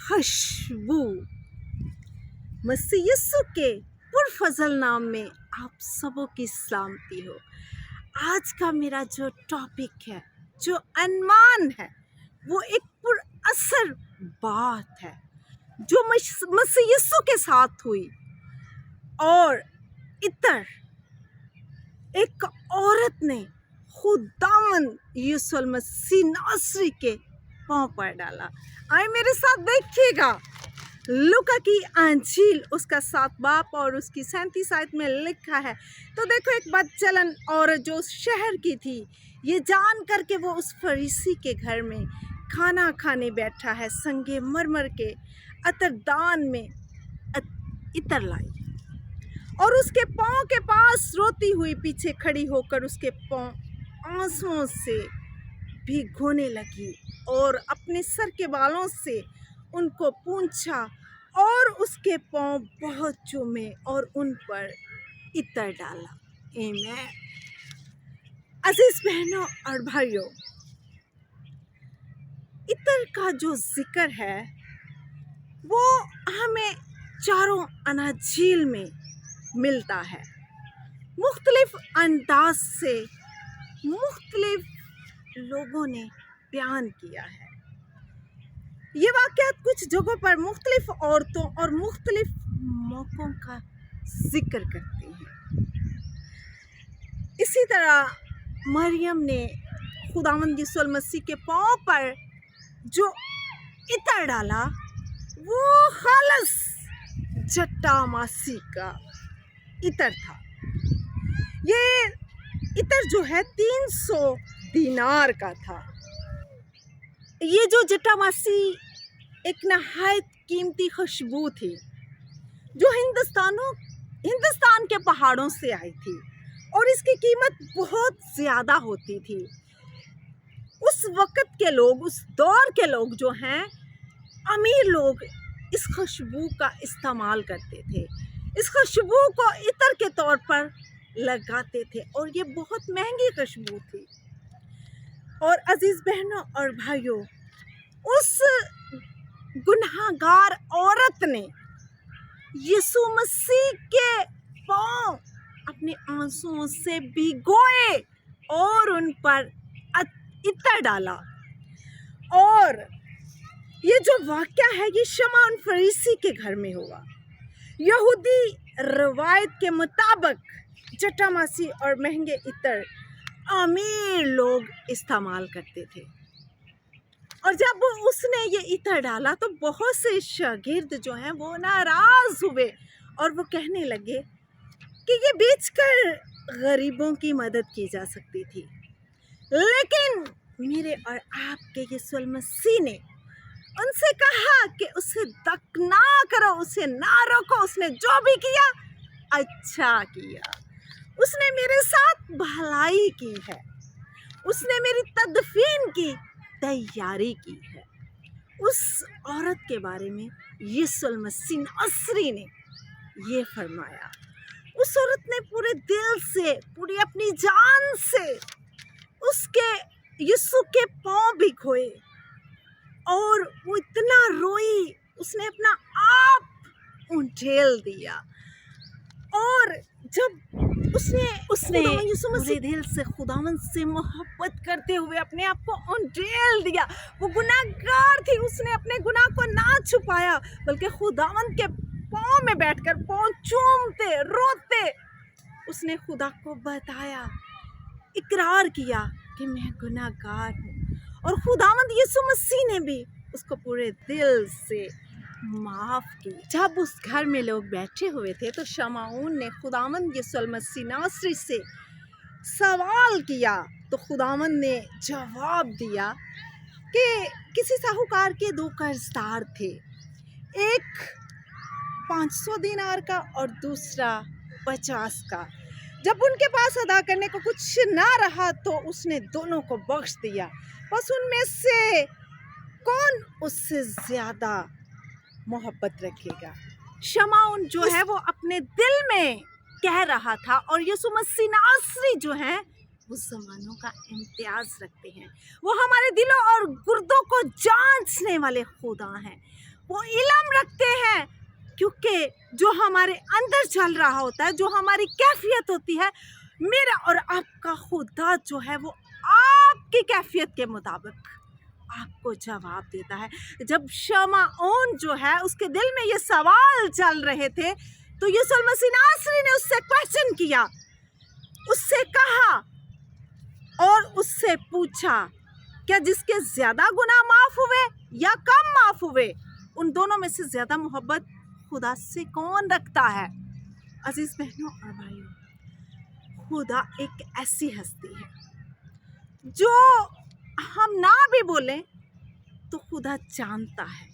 खुशबू। मसीह यीशु के पुरफजल नाम में आप सबों की सलामती हो। आज का मेरा जो टॉपिक है, जो अनुमान है, वो एक पुरअसर बात है जो मसीह यीशु के साथ हुई। और इतर एक औरत ने खुदावंद यीशु मसीह नासरी के पांव पर डाला। आए मेरे साथ देखिएगा, लूका की अंजील उसका 7 बाब और उसकी 37 आयत में लिखा है। तो देखो, एक बदचलन औरत जो उस शहर की थी, ये जान करके वो उस फरीसी के घर में खाना खाने बैठा है, संगे मरमर के अतरदान में इतर लाई और उसके पाँव के पास रोती हुई पीछे खड़ी होकर उसके पाँव आंसुओं से भिगोने लगी और अपने सर के बालों से उनको पूंछा और उसके पाँव बहुत चूमे और उन पर इतर डाला। आमीन। अजीज बहनों और भाइयों, इतर का जो जिक्र है वो हमें चारों अनाजील में मिलता है। मुख्तलिफ अंदाज से मुख्तलिफ लोगों ने बयान किया है। ये वाक़यात कुछ जगहों पर मुख्तलिफ औरतों और मुख्तलिफ मौक़ों का जिक्र करते हैं। इसी तरह मरियम ने खुदावंद यीशु मसीह के पाँव पर जो इतर डाला वो खालस जटामासी का इतर था। ये इतर जो है 300 दीनार का था। ये जो जटामासी एक नहायत कीमती खुशबू थी जो हिंदुस्तान के पहाड़ों से आई थी और इसकी कीमत बहुत ज़्यादा होती थी। उस वक़्त के लोग, उस दौर के लोग जो हैं, अमीर लोग इस खुशबू का इस्तेमाल करते थे, इस खुशबू को इतर के तौर पर लगाते थे और ये बहुत महंगी खुशबू थी। और अजीज़ बहनों और भाइयों, उस गुनाहगार औरत ने यीशु मसीह के पाँव अपने आंसुओं से भिगोए और उन पर इतर डाला। और ये जो वाक़या है ये शमौन फरीसी के घर में हुआ। यहूदी रवायत के मुताबिक जटामासी और महंगे इतर अमीर लोग इस्तेमाल करते थे। और जब उसने ये इतर डाला तो बहुत से शागिर्द जो हैं वो नाराज़ हुए और वो कहने लगे कि ये बेचकर गरीबों की मदद की जा सकती थी। लेकिन मेरे और आपके यीशु मसीह ने उनसे कहा कि उसे दक ना करो, उसे ना रोको। उसने जो भी किया अच्छा किया। उसने मेरे साथ भलाई की है, उसने मेरी तदफीन की तैयारी की है। उस औरत के बारे में यीशु मसीह नासरी ने ये फरमाया। उस औरत ने पूरे दिल से, पूरी अपनी जान से उसके यीशु के पाँव भिगोए और वो इतना रोई, उसने अपना आप उंडेल दिया। और जब उसने यीशु मसीह दिल से खुदावंद से मोहब्बत करते हुए अपने आप को उंडेल दिया। वो गुनाहगार थी, उसने अपने गुनाह को ना छुपाया बल्कि खुदावंद के पाँव में बैठकर पाँव चूमते रोते उसने खुदा को बताया, इकरार किया कि मैं गुनाहगार हूँ। और खुदावंद यीशु मसीह ने भी उसको पूरे दिल से माफ़ की। जब उस घर में लोग बैठे हुए थे तो शमौन ने खुदावंद यीशु मसीह नासरी से सवाल किया। तो खुदावंद ने जवाब दिया कि किसी साहूकार के 2 कर्जदार थे, एक 500 दीनार का और दूसरा 50 का। जब उनके पास अदा करने को कुछ ना रहा तो उसने दोनों को बख्श दिया। बस उनमें से कौन उससे ज़्यादा मोहब्बत रखेगा? शमौन जो है वो अपने दिल में कह रहा था और यीशु मसीह नासरी जो है वो ज़मानों का इम्तियाज़ रखते हैं, वो हमारे दिलों और गुर्दों को जांचने वाले खुदा हैं, वो इल्म रखते हैं, क्योंकि जो हमारे अंदर चल रहा होता है, जो हमारी कैफियत होती है, मेरा और आपका खुदा जो है वो आपकी कैफियत के मुताबिक आपको जवाब देता है। जब शमाओन जो है उसके दिल में ये सवाल चल रहे थे, तो यीशु मसीह नासरी ने उससे क्वेश्चन किया, उससे कहा और उससे पूछा, क्या जिसके ज़्यादा गुनाह माफ़ हुए या कम माफ़ हुए, उन दोनों में से ज़्यादा मोहब्बत खुदा से कौन रखता है? अजीज़ बहनों और भाइयों, खुदा एक ऐसी हस्ती है जो हम ना भी बोलें तो खुदा जानता है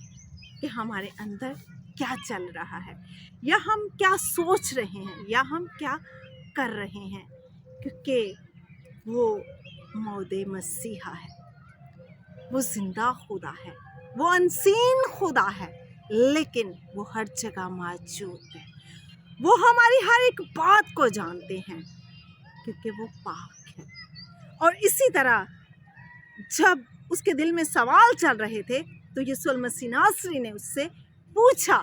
कि हमारे अंदर क्या चल रहा है, या हम क्या सोच रहे हैं, या हम क्या कर रहे हैं, क्योंकि वो मौदे मसीहा है, वो ज़िंदा खुदा है, वो अनसीन खुदा है, लेकिन वो हर जगह मौजूद है। वो हमारी हर एक बात को जानते हैं, क्योंकि वो पाक है। और इसी तरह जब उसके दिल में सवाल चल रहे थे, तो यीशु मसीह नासरी ने उससे पूछा।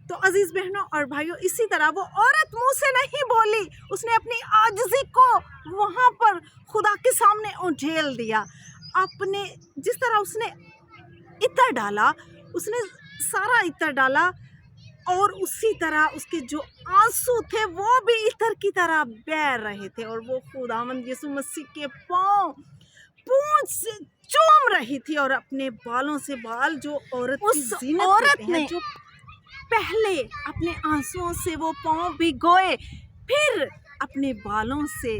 तो अजीज़ बहनों और भाइयों, इसी तरह वो औरत मुंह से नहीं बोली, उसने अपनी आजिज़ी को वहाँ पर खुदा के सामने उझेल दिया। अपने जिस तरह उसने इत्र डाला, उसने सारा इत्र डाला, और उसी तरह उसके जो आंसू थे वो भी इत्र की तरह बह रहे थे, और वो खुदावंद यीशु मसीह के पाँव पूंछ से चूम रही थी, और अपने बालों से बाल, जो औरत उस औरत ने जो पहले अपने आंसुओं से वो पाँव भिगोए, फिर अपने बालों से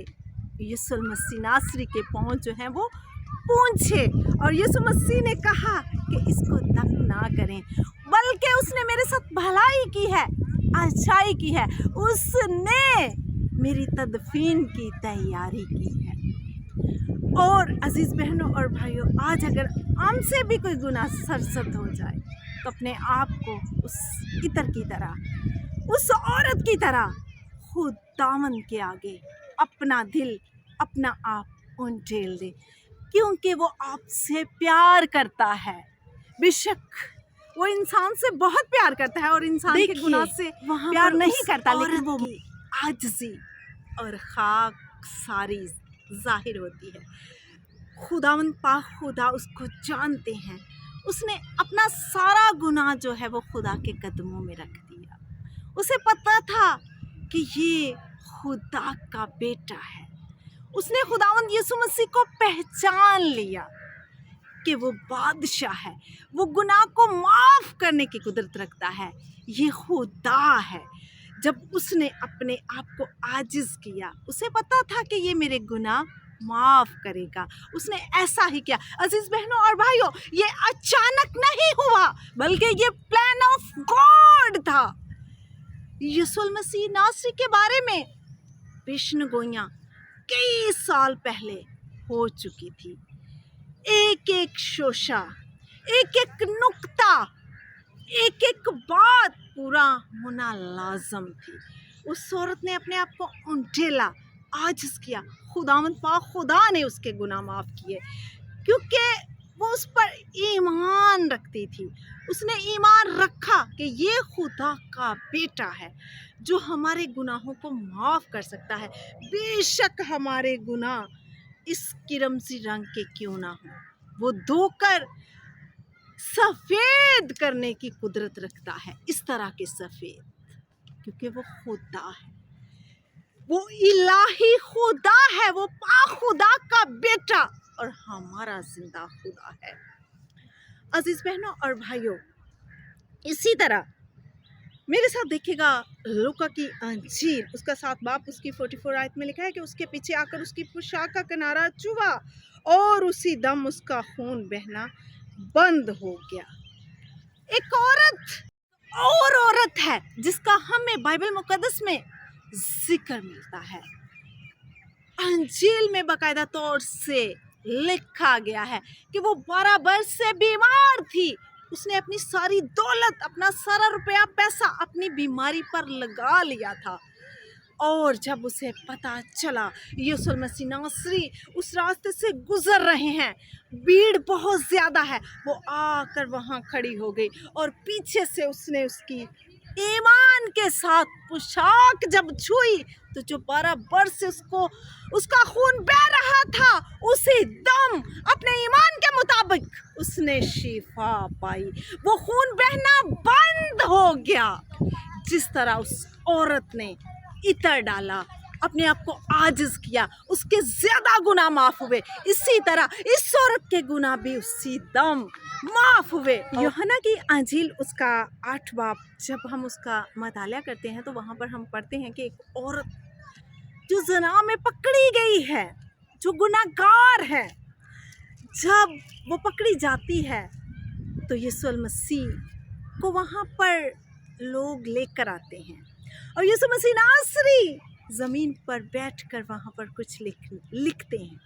यीशु मसीह नासरी के पाँव जो हैं वो पूंछे। और यीशु मसीह ने कहा कि इसको दफन ना करें, बल्कि उसने मेरे साथ भलाई की है, अच्छाई की है, उसने मेरी तदफीन की तैयारी की है। और अजीज़ बहनों और भाइयों, आज अगर हमसे भी कोई गुनाह सरसद हो जाए, तो अपने आप को उस इत्र की तरह, उस औरत की तरह खुदावन के आगे अपना दिल, अपना आप उंडेल दे, क्योंकि वो आपसे प्यार करता है। बेशक वो इंसान से बहुत प्यार करता है, और इंसान के गुनाह से प्यार नहीं करता, लेकिन वो आजिज़ी और खाक सारी जाहिर होती है। खुदावंद पाक खुदा उसको जानते हैं, उसने अपना सारा गुनाह जो है वो खुदा के कदमों में रख दिया। उसे पता था कि ये खुदा का बेटा है। उसने खुदावंद यीशु मसीह को पहचान लिया कि वो बादशाह है, वो गुनाह को माफ़ करने की कुदरत रखता है, ये खुदा है। जब उसने अपने आप को आजिज़ किया, उसे पता था कि ये मेरे गुनाह माफ़ करेगा, उसने ऐसा ही किया। अजीज़ बहनों और भाइयों, ये अचानक नहीं हुआ, बल्कि ये प्लान ऑफ गॉड था। यीशु मसीह नासरी के बारे में पेशन गोइयाँ कई साल पहले हो चुकी थी। एक एक शोशा, एक एक नुक्ता, एक एक बात पूरा होना लाजम थी। उस औरत ने अपने आप को उंडेला, आजिज़ किया, खुदावंद पाक खुदा ने उसके गुनाह माफ़ किए, क्योंकि वो उस पर ईमान रखती थी। उसने ईमान रखा कि ये खुदा का बेटा है, जो हमारे गुनाहों को माफ़ कर सकता है। बेशक हमारे गुनाह इस किरमजी रंग के क्यों ना हो, वो धोकर सफ़ेद करने की कुदरत रखता है, इस तरह के सफ़ेद, क्योंकि वो खुदा है, वो इलाही खुदा है, वो पाक खुदा का बेटा और हमारा जिंदा खुदा है। अजीज़ बहनों और भाइयों, इसी तरह मेरे साथ देखिएगा लूका की अंजील, उसका 7 बाब, उसकी 44 आयत में लिखा है कि उसके पीछे आकर उसकी पोशाक का किनारा चुभा और उसी दम उसका खून बहना बंद हो गया। एक औरत है जिसका हमें बाइबल मुकद्दस में जिक्र मिलता है। अंजील में बाकायदा तौर से लिखा गया है कि वो 12 वर्ष से बीमार थी। उसने अपनी सारी दौलत, अपना सारा रुपया पैसा अपनी बीमारी पर लगा लिया था, اور جب اسے پتہ چلا یسوع مسیح ناصری اس راستے سے گزر رہے ہیں، بھیڑ بہت زیادہ ہے، وہ آ کر وہاں کھڑی ہو گئی اور پیچھے سے اس نے اس کی ایمان کے ساتھ پوشاک جب چھوئی تو جو برابر سے اس کا خون بہہ رہا تھا، اسی دم اپنے ایمان کے مطابق اس نے شفا پائی، وہ خون بہنا بند ہو گیا۔ جس طرح اس عورت نے عطر ڈالا، اپنے آپ کو عاجز کیا، اس کے زیادہ گناہ معاف ہوئے، اسی طرح اس عورت کے گناہ بھی اسی دم معاف ہوئے۔ یوحنا کی انجیل اس کا 8 باب جب ہم اس کا مطالعہ کرتے ہیں تو وہاں پر ہم پڑھتے ہیں کہ ایک عورت جو زنا میں پکڑی گئی ہے، جو گناہ گار ہے، جب وہ پکڑی جاتی ہے تو یسوع المسیح کو وہاں پر لوگ لے کر آتے ہیں اور یسوع مسیح ناصری زمین پر بیٹھ کر وہاں پر کچھ لکھتے ہیں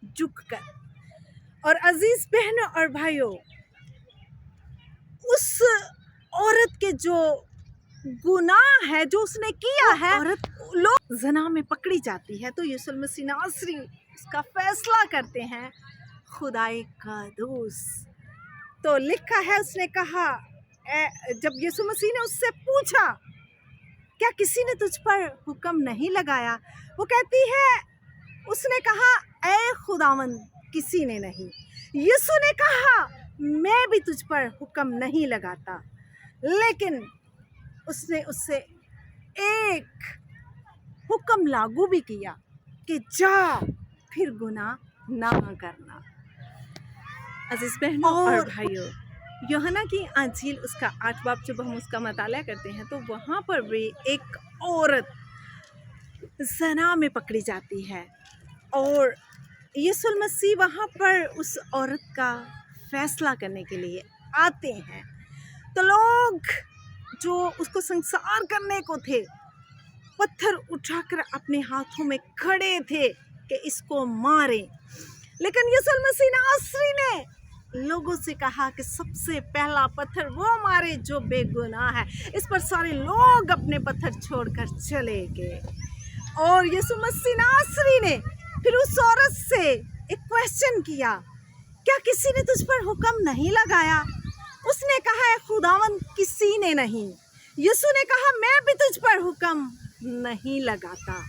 جھک کر۔ اور عزیز بہنوں اور بھائیوں، اس عورت کے جو گناہ ہے جو اس نے کیا ہے، عورت لوگ زنا میں پکڑی جاتی ہے تو یسوع مسیح ناصری اس کا فیصلہ کرتے ہیں، خدائے قدوس۔ تو لکھا ہے، اس نے کہا، جب یسوع مسیح نے اس سے پوچھا کیا کسی نے تجھ پر حکم نہیں لگایا، وہ کہتی ہے، اس نے کہا، اے خداوند کسی نے نہیں۔ یسوع نے کہا، میں بھی تجھ پر حکم نہیں لگاتا، لیکن اس نے اس سے ایک حکم لاگو بھی کیا کہ جا پھر گناہ نہ کرنا۔ عزیز بہنوں اور بھائیوں، یوحنا کی انجیل اس کا 8 باب جب ہم اس کا مطالعہ کرتے ہیں تو وہاں پر بھی ایک عورت زنا میں پکڑی جاتی ہے اور یسوع المسیح وہاں پر اس عورت کا فیصلہ کرنے کے لیے آتے ہیں۔ تو لوگ جو اس کو سنسار کرنے کو تھے، پتھر اٹھا کر اپنے ہاتھوں میں کھڑے تھے کہ اس کو ماریں، لیکن یسوع المسیح ناصری نے لوگوں سے کہا کہ سب سے پہلا پتھر وہ مارے جو بے گناہ ہے۔ اس پر سارے لوگ اپنے پتھر چھوڑ کر چلے گئے اور یسوع مسیح ناصری نے پھر اس عورت سے ایک کویسچن کیا، کیا کسی نے تجھ پر حکم نہیں لگایا؟ اس نے کہا، اے خداوند کسی نے نہیں۔ یسوع نے کہا، میں بھی تجھ پر حکم نہیں لگاتا،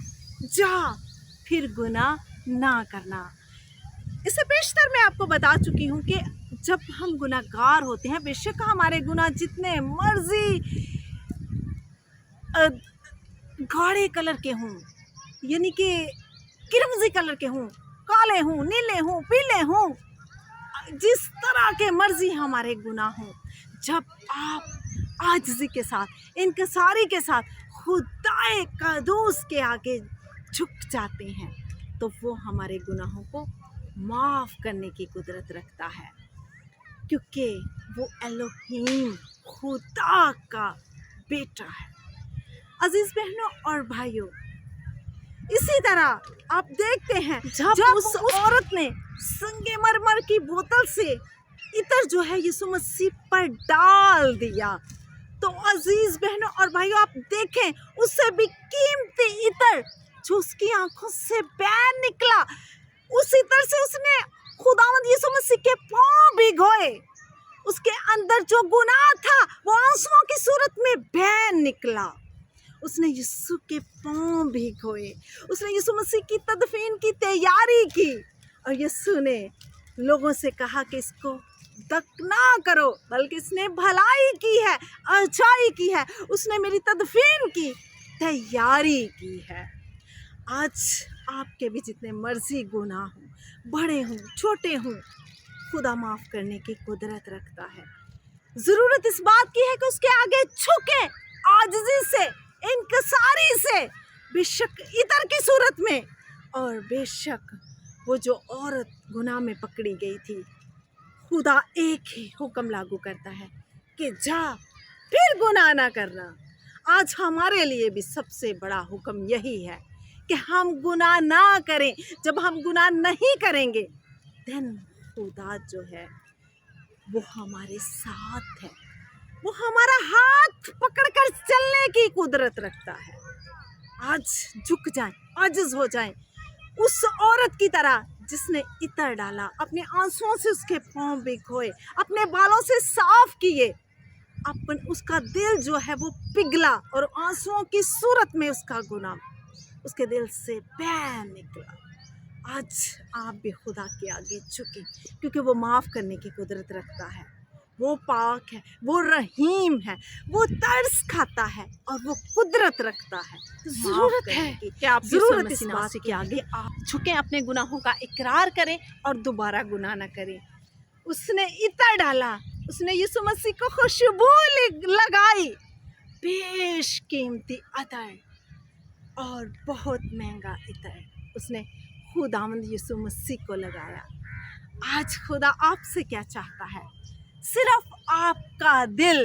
جا پھر گناہ نہ کرنا۔ اس سے بیشتر میں آپ کو بتا چکی ہوں کہ جب ہم گناہ گار ہوتے ہیں، بے شک ہمارے گناہ جتنے مرضی گاڑے کلر کے ہوں، یعنی کہ کرمزی کلر کے ہوں، کالے ہوں، نیلے ہوں، پیلے ہوں، جس طرح کے مرضی ہمارے گناہ ہوں، جب آپ عاجزی کے ساتھ، انکساری کے ساتھ خدائے قدوس کے آگے جھک جاتے ہیں تو وہ ہمارے گناہوں کو معاف کرنے کی قدرت رکھتا ہے، کیونکہ وہ الوہیم خدا کا بیٹا ہے۔ عزیز بہنوں اور بھائیوں، اسی طرح آپ دیکھتے ہیں جب اس عورت نے سنگ مرمر کی بوتل سے عطر جو ہے یسوع مسیح پر ڈال دیا، تو عزیز بہنوں اور بھائیوں آپ دیکھیں، اس سے بھی قیمتی عطر جو اس کی آنکھوں سے بہہ نکلا، اس عطر سے اس نے خداوند یسوع مسیح کے پاؤں بھگوئے، اس کے اندر جو گناہ تھا وہ آنسوؤں کی صورت میں بہہ نکلا، اس نے یسوع کے پاؤں بھگوئے، اس نے یسوع مسیح کی تدفین کی تیاری کی اور یسوع نے لوگوں سے کہا کہ اس کو دفن نہ کرو، بلکہ اس نے بھلائی کی ہے، اچھائی کی ہے، اس نے میری تدفین کی تیاری کی ہے۔ آج آپ کے بھی جتنے مرضی گناہ ہوں، بڑے ہوں چھوٹے ہوں، خدا معاف کرنے کی قدرت رکھتا ہے۔ ضرورت اس بات کی ہے کہ اس کے آگے جھکیں، عاجزی سے، انکساری سے، بے شک عطر کی صورت میں، اور بے شک وہ جو عورت گناہ میں پکڑی گئی تھی، خدا ایک ہی حکم لاگو کرتا ہے کہ جا پھر گناہ نہ کرنا۔ آج ہمارے لیے بھی سب سے بڑا حکم یہی ہے کہ ہم گناہ نہ کریں۔ جب ہم گناہ نہیں کریں گے دین خدا جو ہے وہ ہمارے ساتھ ہے، وہ ہمارا ہاتھ پکڑ کر چلنے کی قدرت رکھتا ہے۔ आज झुक जाएं, आजिज हो जाएं उस औरत की तरह जिसने इत्र डाला, अपने आंसुओं से उसके पांव भिगोए, अपने बालों से साफ किए, अपन उसका दिल जो है वो पिघला और आंसुओं की सूरत में उसका गुनाह उसके दिल से बह निकला। आज आप भी खुदा के आगे झुके, क्योंकि वो माफ़ करने की कुदरत रखता है, वो पाक है, वो रहीम है, वो तरस खाता है और वो कुदरत रखता है। ज़रूरत है कि आप ज़रूरत इस इस बात बात के की आगे आप झुकें, अपने गुनाहों का इकरार करें और दोबारा गुनाह न करें। उसने इत्र डाला, उसने यीशु मसीह को खुशबू लगाई, बेशकीमती अतर और बहुत महंगा इत्र उसने खुदावंद यीशु मसीह को लगाया। आज खुदा आपसे क्या चाहता है? सिर्फ आपका दिल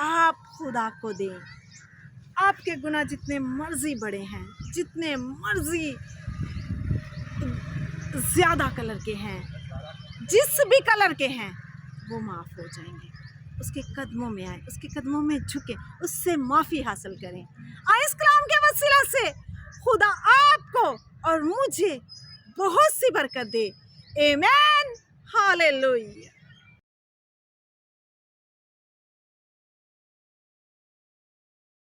आप खुदा को दें। आपके गुनाह जितने मर्जी बड़े हैं, जितने मर्जी ज़्यादा कलर के हैं, जिस भी कलर के हैं, वो माफ़ हो जाएंगे। उसके कदमों में आए, उसके कदमों में झुके, उससे माफ़ी हासिल करें। इस कलाम के वसीला से खुदा आपको और मुझे बहुत सी बरकत दे। आमीन, हालेलुया।